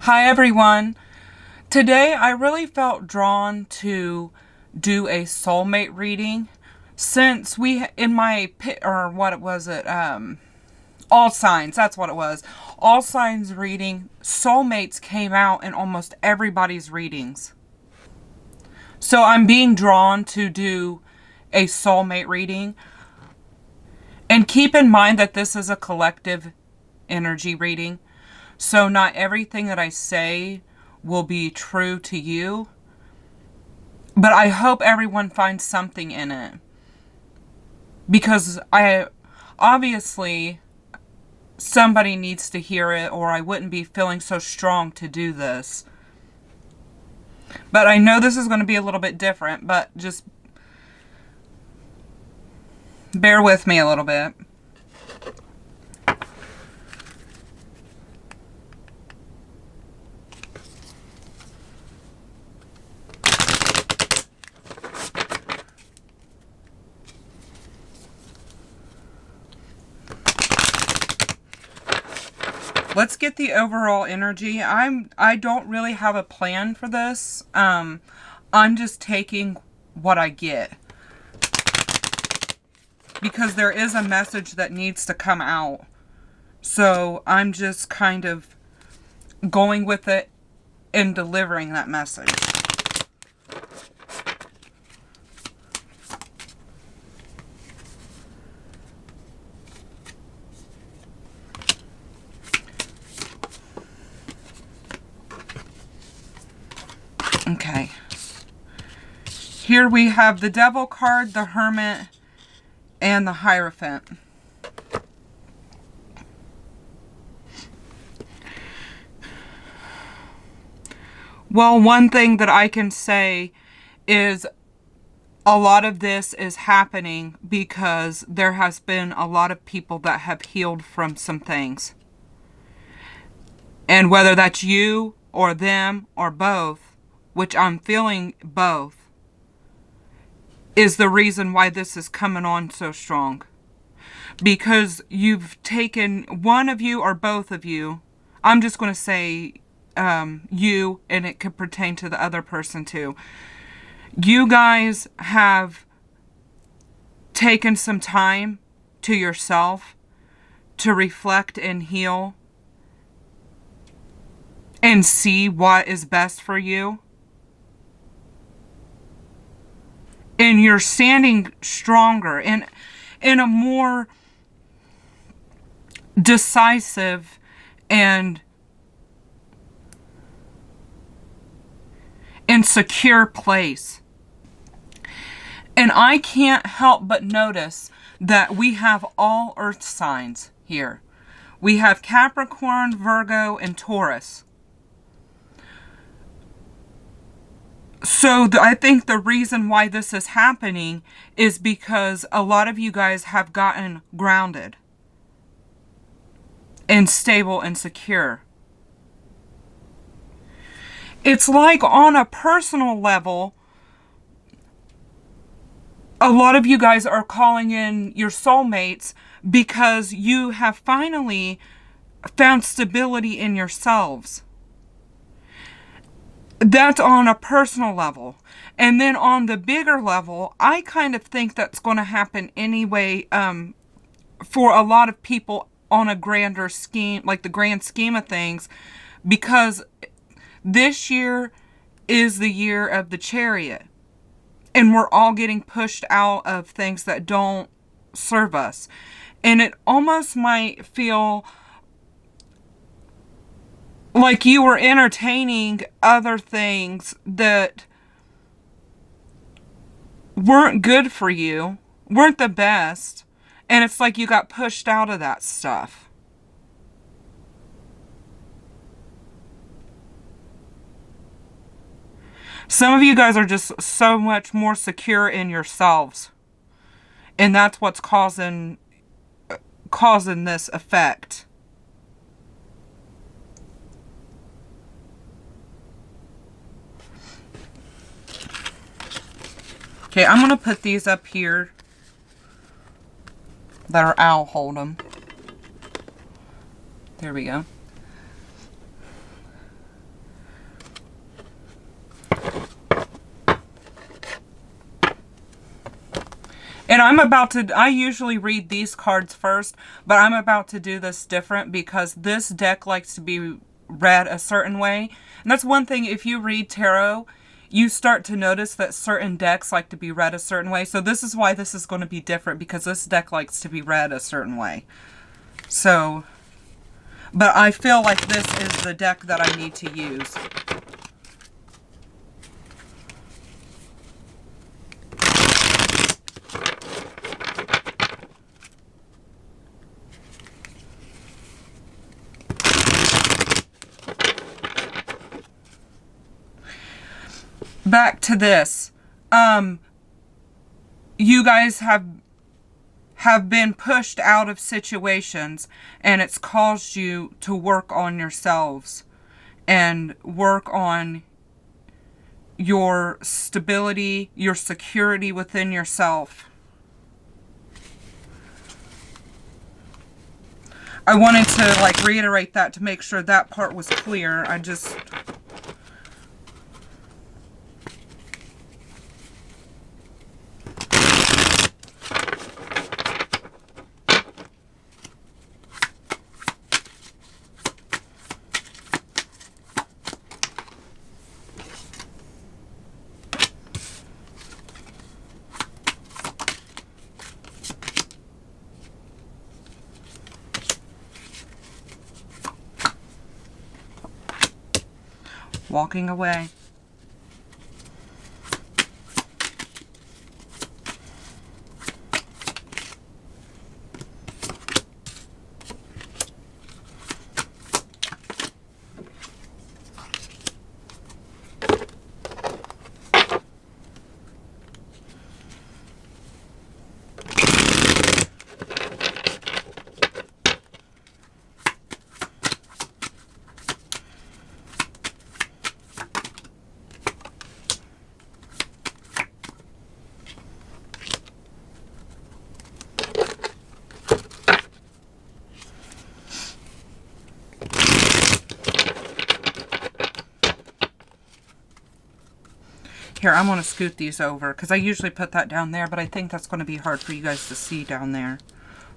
Hi everyone. Today I really felt drawn to do a soulmate reading since all signs, that's what it was. All signs reading, soulmates came out in almost everybody's readings. So I'm being drawn to do a soulmate reading. And keep in mind that this is a collective energy reading. So not everything that I say will be true to you. But I hope everyone finds something in it. Because obviously somebody needs to hear it, or I wouldn't be feeling so strong to do this. But I know this is going to be a little bit different, but just bear with me a little bit. Let's get the overall energy. I don't really have a plan for this. I'm just taking what I get. Because there is a message that needs to come out. So I'm just kind of going with it and delivering that message. Okay. Here we have the Devil card, the Hermit, and the Hierophant. Well, one thing that I can say is a lot of this is happening because there has been a lot of people that have healed from some things. And whether that's you or them or both, which I'm feeling both, is the reason why this is coming on so strong. Because you've taken one of you or both of you, I'm just going to say you, and it could pertain to the other person too. You guys have taken some time to yourself to reflect and heal and see what is best for you. And you're standing stronger and in a more decisive and secure place. And I can't help but notice that we have all earth signs here. We have Capricorn, Virgo, and Taurus. So I think the reason why this is happening is because a lot of you guys have gotten grounded and stable and secure. It's like on a personal level, a lot of you guys are calling in your soulmates because you have finally found stability in yourselves. That's on a personal level. And then on the bigger level, I kind of think that's going to happen anyway for a lot of people on a grander scheme, like the grand scheme of things, because this year is the year of the Chariot. And we're all getting pushed out of things that don't serve us. And it almost might feel like you were entertaining other things that weren't good for you, weren't the best, and it's like you got pushed out of that stuff. Some of you guys are just so much more secure in yourselves. And that's what's causing this effect. Okay, I'm going to put these up here that are I'll hold them. There we go. And I usually read these cards first, but I'm about to do this different because this deck likes to be read a certain way. And that's one thing, if you read tarot, you start to notice that certain decks like to be read a certain way. So this is why this is going to be different, because this deck likes to be read a certain way. So, but I feel like this is the deck that I need to use. Back to this. You guys have been pushed out of situations, and it's caused you to work on yourselves and work on your stability, your security within yourself. I wanted to like reiterate that to make sure that part was clear. I just... walking away. Here, I'm going to scoot these over, because I usually put that down there, but I think that's going to be hard for you guys to see down there.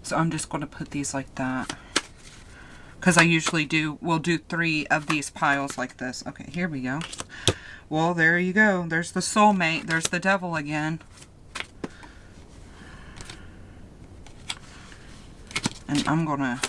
So I'm just going to put these like that. Because I usually will do 3 of these piles like this. Okay, here we go. Well, there you go. There's the soulmate. There's the devil again. And I'm going to...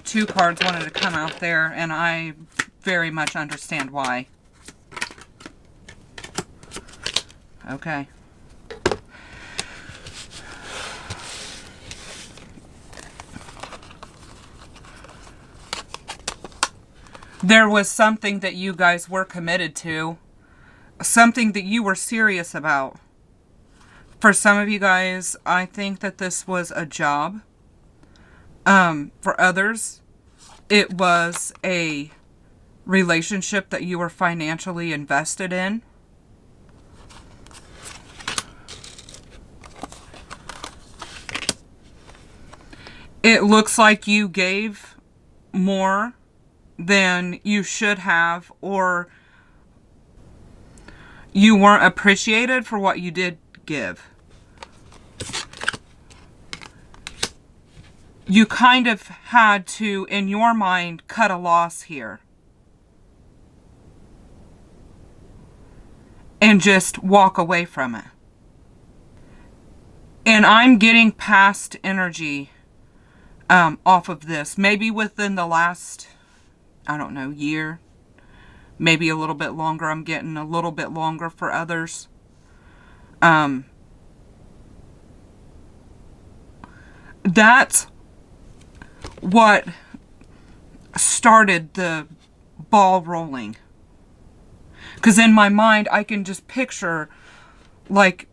Two cards wanted to come out there, and I very much understand why. Okay. There was something that you guys were committed to. Something that you were serious about. For some of you guys, I think that this was a job. For others, it was a relationship that you were financially invested in. It looks like you gave more than you should have, or you weren't appreciated for what you did give. You kind of had to, in your mind, cut a loss here. And just walk away from it. And I'm getting past energy off of this. Maybe within the last, I don't know, year. Maybe a little bit longer. I'm getting a little bit longer for others. That's what started the ball rolling. Because in my mind, I can just picture like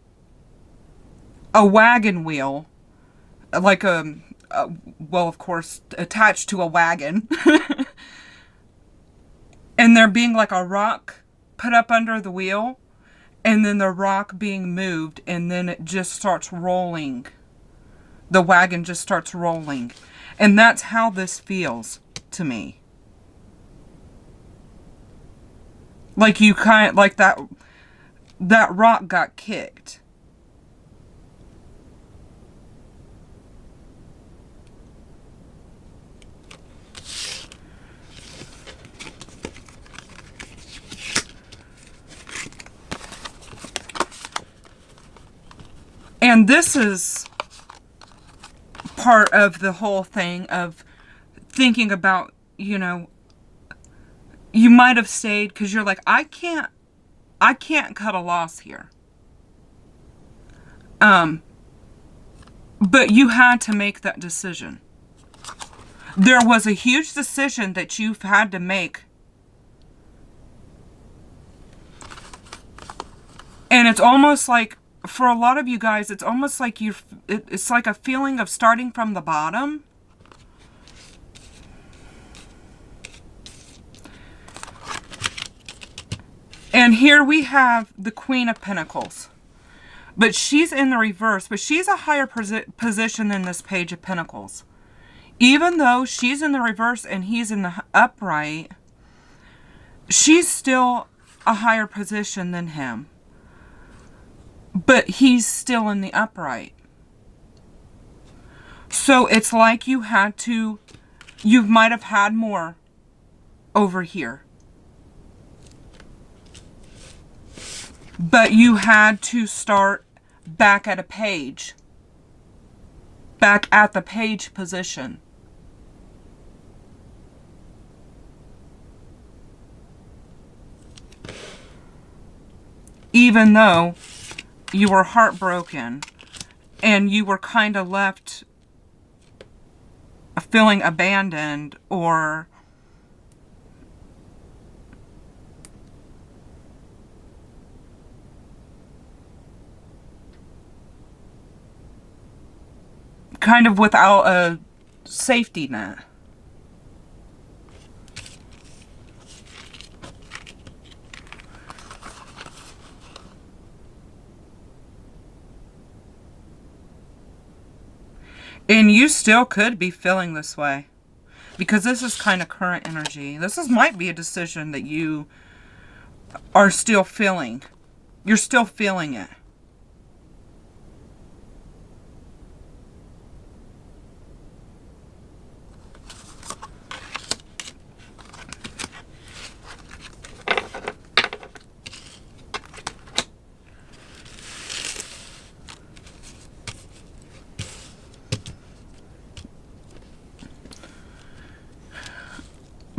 a wagon wheel, like well, of course, attached to a wagon. And there being like a rock put up under the wheel, and then the rock being moved, and then it just starts rolling. The wagon just starts rolling. And that's how this feels to me. Like you kind of, like that rock got kicked. And this is part of the whole thing of thinking about, you know, you might have stayed because you're like, I can't cut a loss here. But you had to make that decision. There was a huge decision that you've had to make. And it's almost like, for a lot of you guys, it's almost like it's like a feeling of starting from the bottom. And here we have the Queen of Pentacles. But she's in the reverse, but she's a higher position than this Page of Pentacles. Even though she's in the reverse and he's in the upright, she's still a higher position than him. But he's still in the upright. So it's like you might have had more over here. But you had to start back at a page. Back at the page position. Even though you were heartbroken and you were kind of left feeling abandoned or kind of without a safety net. And you still could be feeling this way. Because this is kind of current energy. Might be a decision that you are still feeling. You're still feeling it.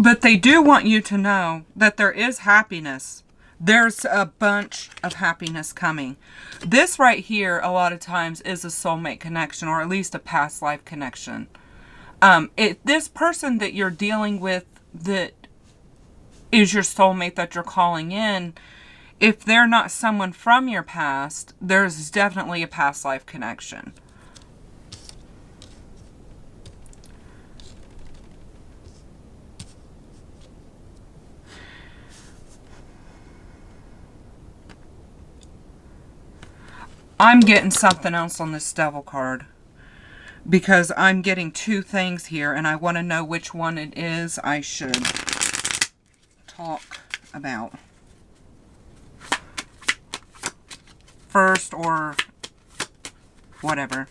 But they do want you to know that there is happiness. There's a bunch of happiness coming. This right here, a lot of times, is a soulmate connection, or at least a past life connection. This person that you're dealing with that is your soulmate that you're calling in, if they're not someone from your past, there's definitely a past life connection. I'm getting something else on this Devil card. Because I'm getting two things here. And I want to know which one it is I should talk about first or whatever.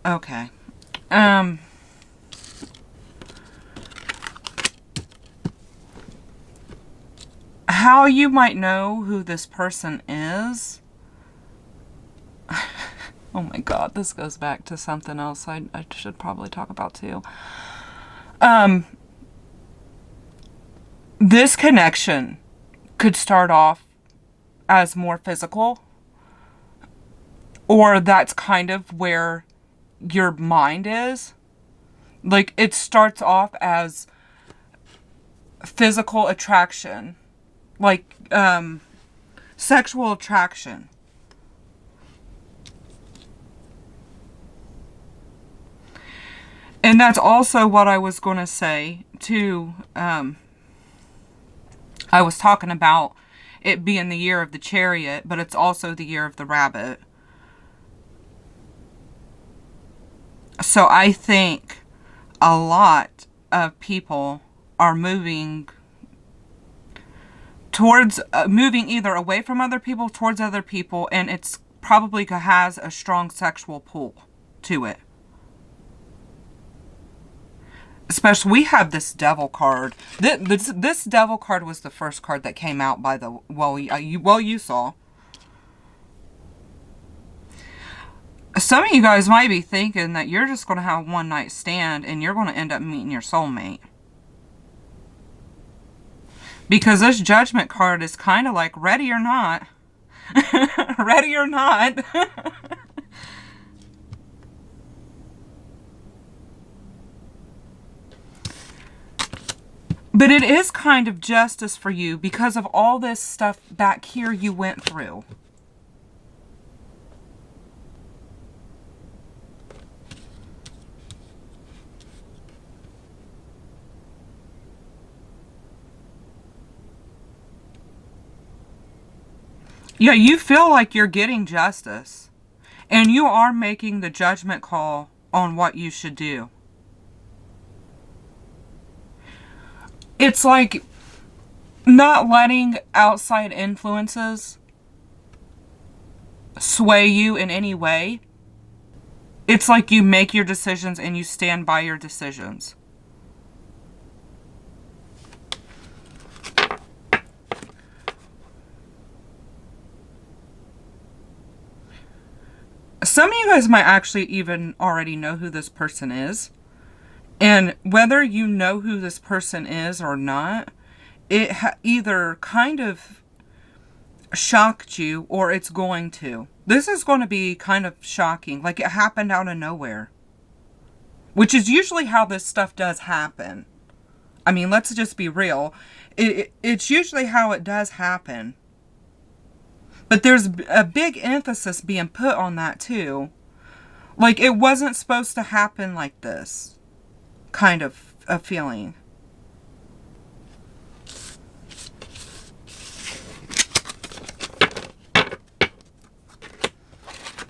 Okay. How you might know who this person is. Oh my god, this goes back to something else I should probably talk about too. This connection could start off as more physical, or that's kind of where your mind is. Like, it starts off as physical attraction. Like, sexual attraction. And that's also what I was going to say to, I was talking about it being the year of the chariot, but it's also the year of the rabbit. So I think a lot of people are moving towards, moving either away from other people, towards other people, and it's probably has a strong sexual pull to it. Especially, we have this devil card. This devil card was the first card that came out by the, you saw. Some of you guys might be thinking that you're just going to have a one-night stand and you're going to end up meeting your soulmate. Because this Judgment card is kind of like ready or not. Ready or not. But it is kind of justice for you because of all this stuff back here you went through. Yeah, you feel like you're getting justice. And you are making the judgment call on what you should do. It's like not letting outside influences sway you in any way. It's like you make your decisions and you stand by your decisions. Some of you guys might actually even already know who this person is. And whether you know who this person is or not, it either kind of shocked you or it's going to. This is going to be kind of shocking. Like it happened out of nowhere. Which is usually how this stuff does happen. I mean, let's just be real. It's usually how it does happen. But there's a big emphasis being put on that too. Like it wasn't supposed to happen like this. Kind of a feeling.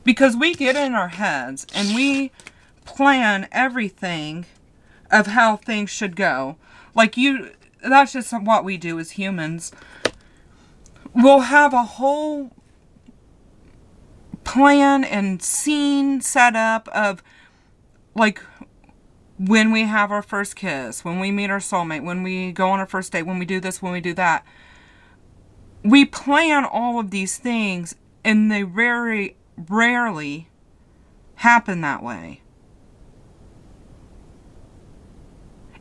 Because we get in our heads and we plan everything of how things should go. Like that's just what we do as humans. We'll have a whole plan and scene set up of like when we have our first kiss, when we meet our soulmate, when we go on our first date, when we do this, when we do that. We plan all of these things and they very rarely happen that way.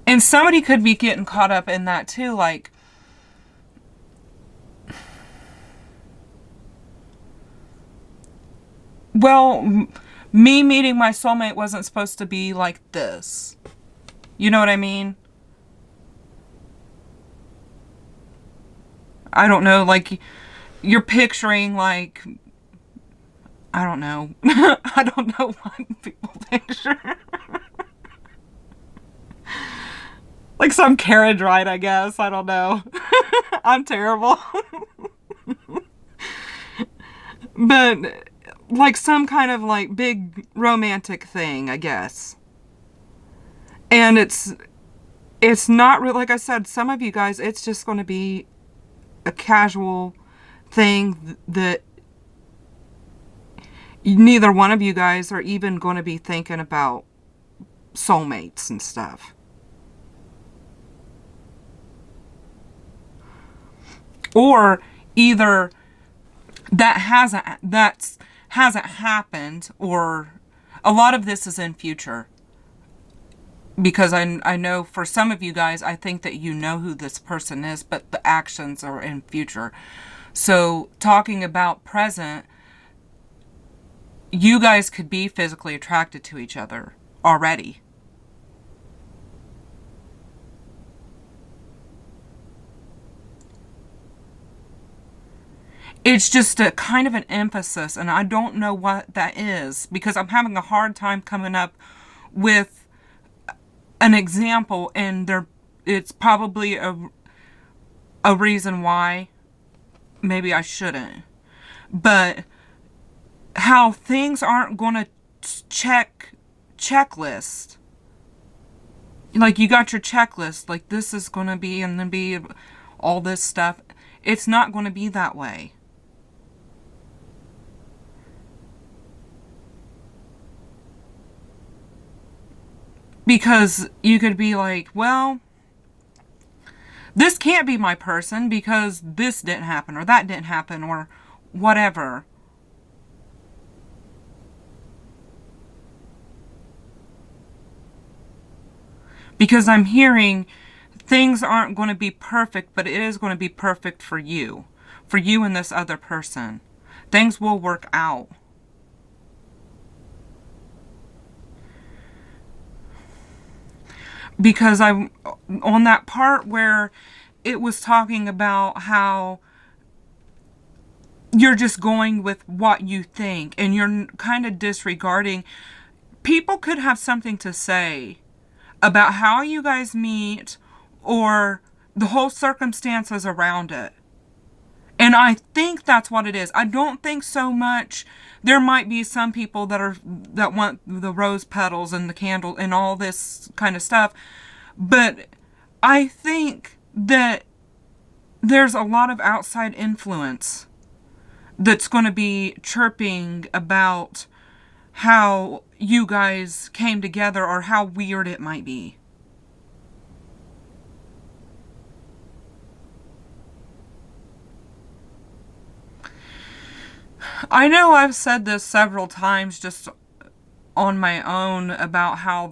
And somebody could be getting caught up in that too, like, well, me meeting my soulmate wasn't supposed to be like this. You know what I mean? I don't know, like, you're picturing, like, I don't know. I don't know what people picture. Like some carriage ride, I guess. I don't know. I'm terrible. But like some kind of like big romantic thing, I guess. And it's not really, like I said, some of you guys, it's just going to be a casual thing that neither one of you guys are even going to be thinking about soulmates and stuff. Or either that hasn't happened, or a lot of this is in future. Because I know for some of you guys, I think that you know who this person is, but the actions are in future. So talking about present, you guys could be physically attracted to each other already. It's just a kind of an emphasis, and I don't know what that is, because I'm having a hard time coming up with an example, and it's probably a reason why maybe I shouldn't. But how things aren't going to checklist. Like, you got your checklist, like this is going to be, and then be all this stuff. It's not going to be that way. Because you could be like, well, this can't be my person because this didn't happen or that didn't happen or whatever. Because I'm hearing things aren't going to be perfect, but it is going to be perfect for you and this other person. Things will work out. Because I'm on that part where it was talking about how you're just going with what you think and you're kind of disregarding. People could have something to say about how you guys meet or the whole circumstances around it. And I think that's what it is. I don't think so much. There might be some people that want the rose petals and the candle and all this kind of stuff. But I think that there's a lot of outside influence that's going to be chirping about how you guys came together or how weird it might be. I know I've said this several times just on my own about how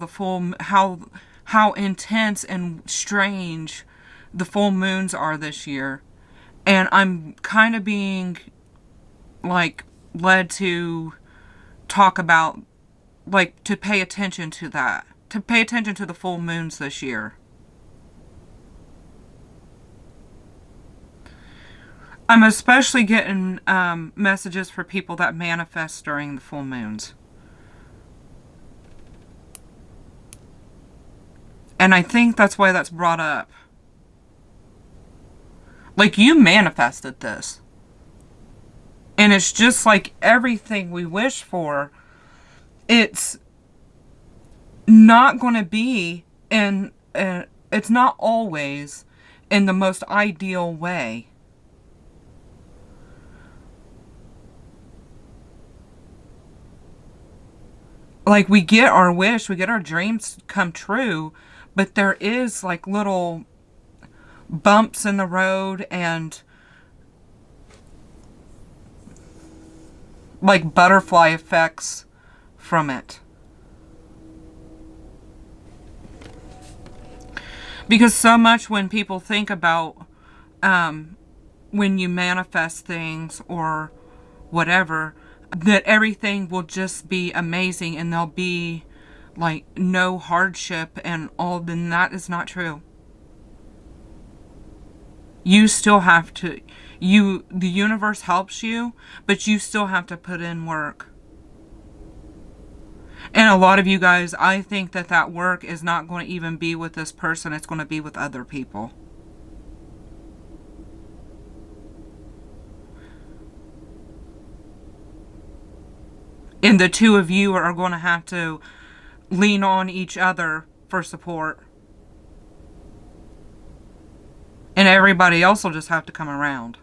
how intense and strange the full moons are this year. And I'm kind of being like led to talk about, like, to pay attention to that. To pay attention to the full moons this year. I'm especially getting messages for people that manifest during the full moons. And I think that's why that's brought up. Like, you manifested this. And it's just like everything we wish for. It's not going to be it's not always in the most ideal way. Like, we get our wish, we get our dreams come true, but there is like little bumps in the road and like butterfly effects from it. Because so much when people think about when you manifest things or whatever, that everything will just be amazing and there'll be like no hardship and all, then that is not true. You still have to, the universe helps you, but you still have to put in work. And a lot of you guys, I think that work is not going to even be with this person. It's going to be with other people. And the two of you are going to have to lean on each other for support. And everybody else will just have to come around.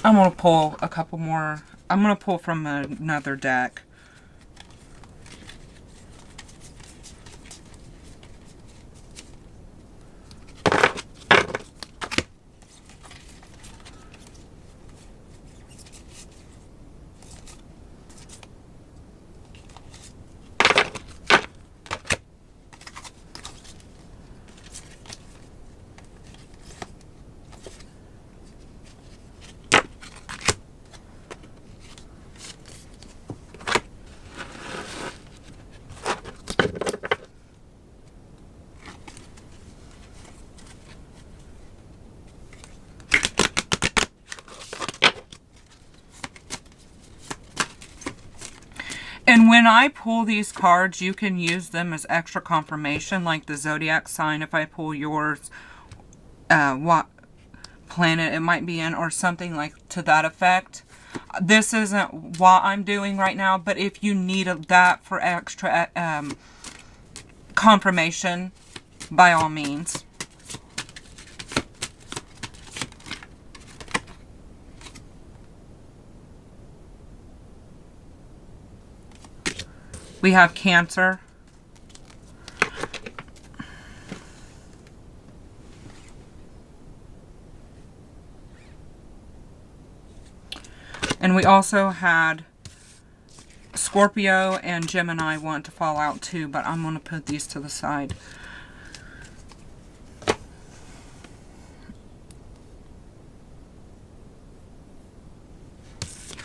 I'm going to pull a couple more. I'm going to pull from another deck. when I pull these cards, you can use them as extra confirmation, like the zodiac sign. If I pull yours, what planet it might be in, or something like to that effect. This isn't what I'm doing right now, but if you need that for extra confirmation, by all means. We have Cancer. And we also had Scorpio and Gemini want to fall out too, but I'm going to put these to the side.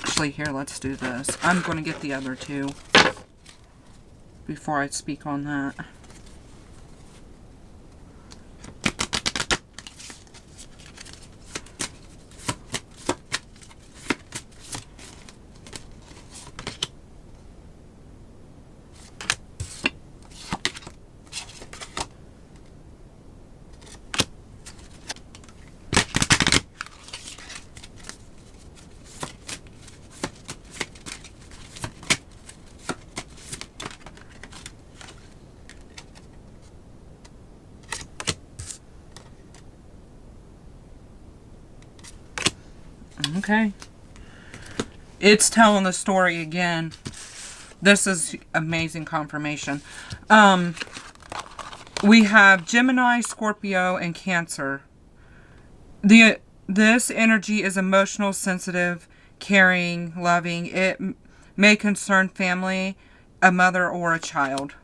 Actually, here, let's do this. I'm going to get the other two before I speak on that. Okay. It's telling the story again. This is amazing confirmation. We have Gemini, Scorpio, and Cancer. This energy is emotional, sensitive, caring, loving. It may concern family, a mother, or a child.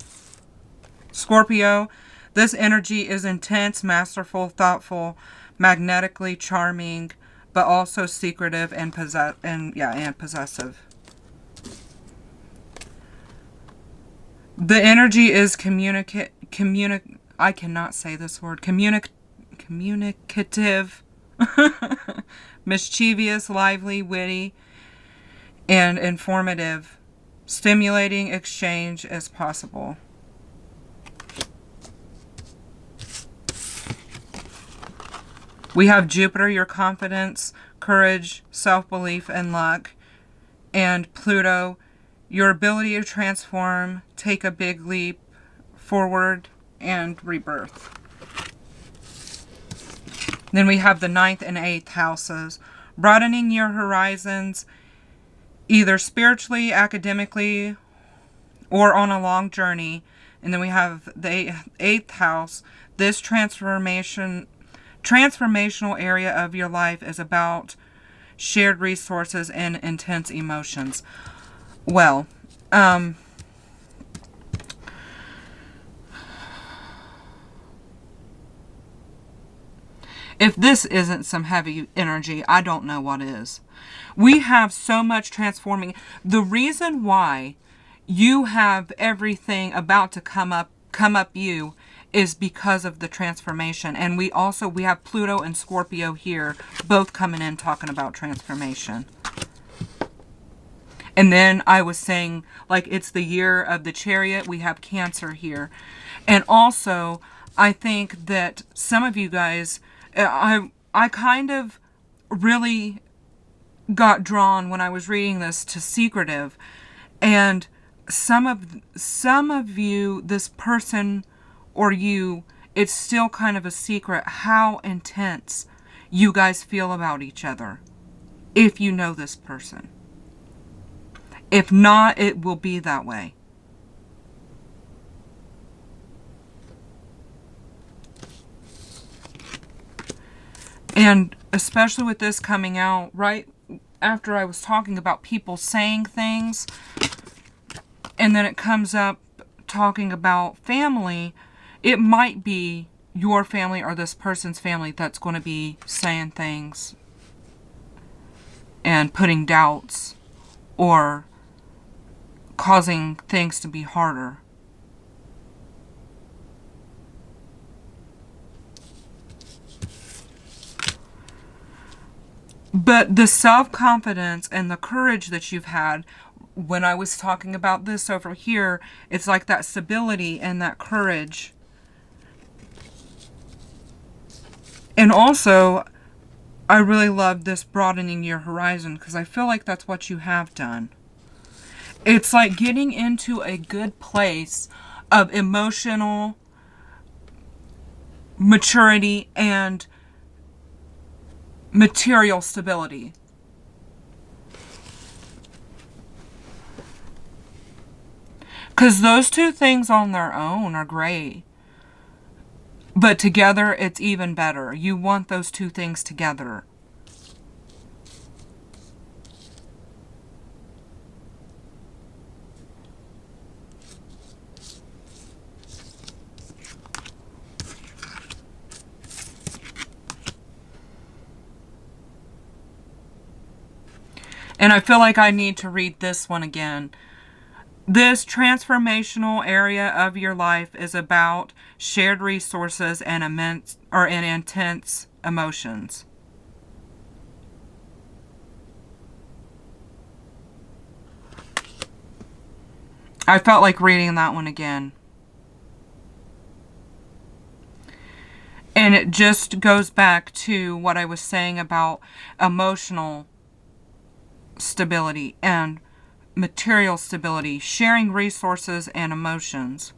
Scorpio, this energy is intense, masterful, thoughtful, magnetically charming, but also secretive and possessive. The energy is I cannot say this word. Communicative, mischievous, lively, witty, and informative. Stimulating exchange as possible. We have Jupiter, your confidence, courage, self-belief, and luck. And Pluto, your ability to transform, take a big leap forward, and rebirth. Then we have the 9th and 8th houses, broadening your horizons, either spiritually, academically, or on a long journey. And then we have the 8th house. This transformational area of your life is about shared resources and intense emotions. Well, if this isn't some heavy energy, I don't know what is. We have so much transforming. The reason why you have everything about to come up you is because of the transformation. And we have Pluto and Scorpio here, both coming in talking about transformation. And then I was saying, like, it's the year of the Chariot. We have Cancer here. And also, I think that some of you guys, I kind of really got drawn when I was reading this to secretive. And some of you, this person or you, it's still kind of a secret how intense you guys feel about each other, if you know this person. If not, it will be that way. And especially with this coming out right after I was talking about people saying things, and then it comes up talking about family, it might be your family or this person's family that's going to be saying things and putting doubts or causing things to be harder. But the self-confidence and the courage that you've had when I was talking about this over here, it's like that stability and that courage. And also, I really love this broadening your horizon, because I feel like that's what you have done. It's like getting into a good place of emotional maturity and material stability. Because those two things on their own are great. But together, it's even better. You want those two things together. And I feel like I need to read this one again. This transformational area of your life is about shared resources and intense emotions. I felt like reading that one again. And it just goes back to what I was saying about emotional stability and material stability, sharing resources and emotions.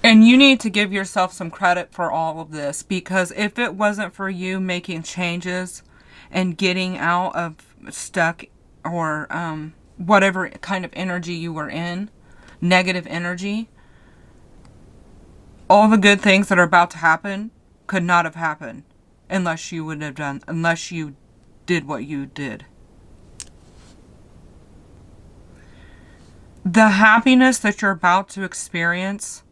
And you need to give yourself some credit for all of this, because if it wasn't for you making changes and getting out of stuck or whatever kind of energy you were in, negative energy, all the good things that are about to happen could not have happened unless you did what you did. The happiness that you're about to experience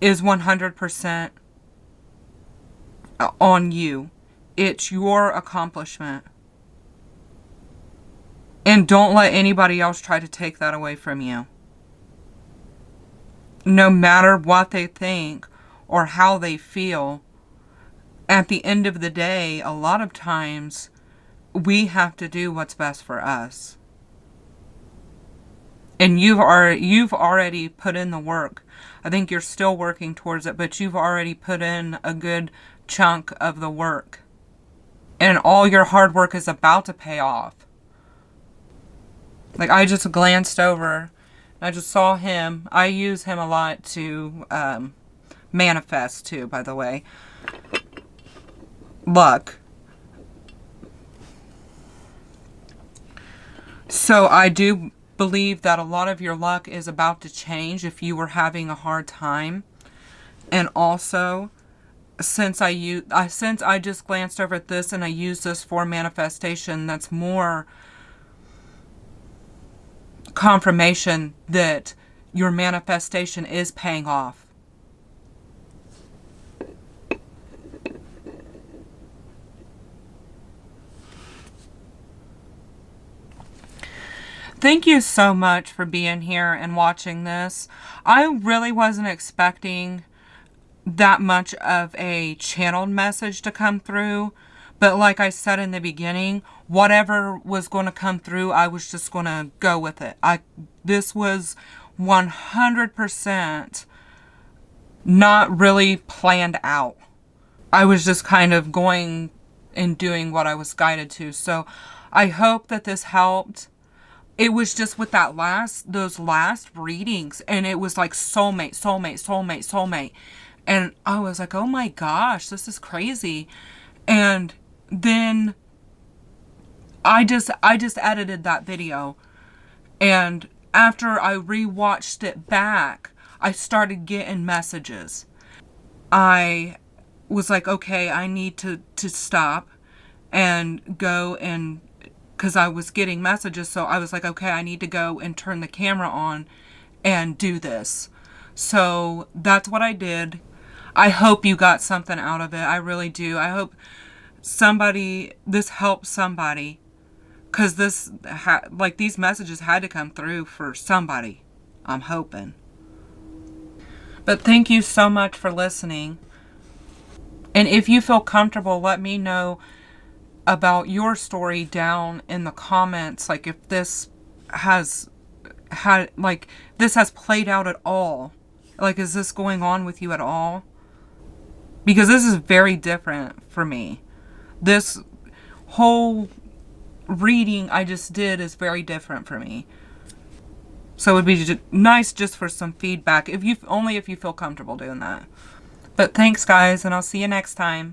is 100% on you. It's your accomplishment. And don't let anybody else try to take that away from you. No matter what they think or how they feel, at the end of the day, a lot of times we have to do what's best for us. And you've already put in the work. I think you're still working towards it, but you've already put in a good chunk of the work. And all your hard work is about to pay off. Like, I just glanced over. I just saw him. I use him a lot to manifest too, by the way. Luck. So I do believe that a lot of your luck is about to change if you were having a hard time. And also, since I just glanced over at this and I use this for manifestation, that's more confirmation that your manifestation is paying off. Thank you so much for being here and watching this. I really wasn't expecting that much of a channeled message to come through. But like I said in the beginning, whatever was going to come through, I was just going to go with it. This was 100% not really planned out. I was just kind of going and doing what I was guided to. So I hope that this helped. It was just with those last readings, and it was like soulmate, soulmate, soulmate, soulmate. And I was like, oh my gosh, this is crazy. And then I just edited that video, and after I rewatched it back, I started getting messages. I was like, okay, I need to stop and go and, because I was getting messages, so I was like, okay, I need to go and turn the camera on and do this. So that's what I did. I hope you got something out of it. I really do. I hope this helps somebody, because these messages had to come through for somebody, I'm hoping. But thank you so much for listening. And if you feel comfortable, let me know about your story down in the comments. Like, if this has played out at all. Like, is this going on with you at all? Because this is very different for me. This whole reading I just did is very different for me. So it would be nice just for some feedback, if you feel comfortable doing that. But thanks, guys, and I'll see you next time.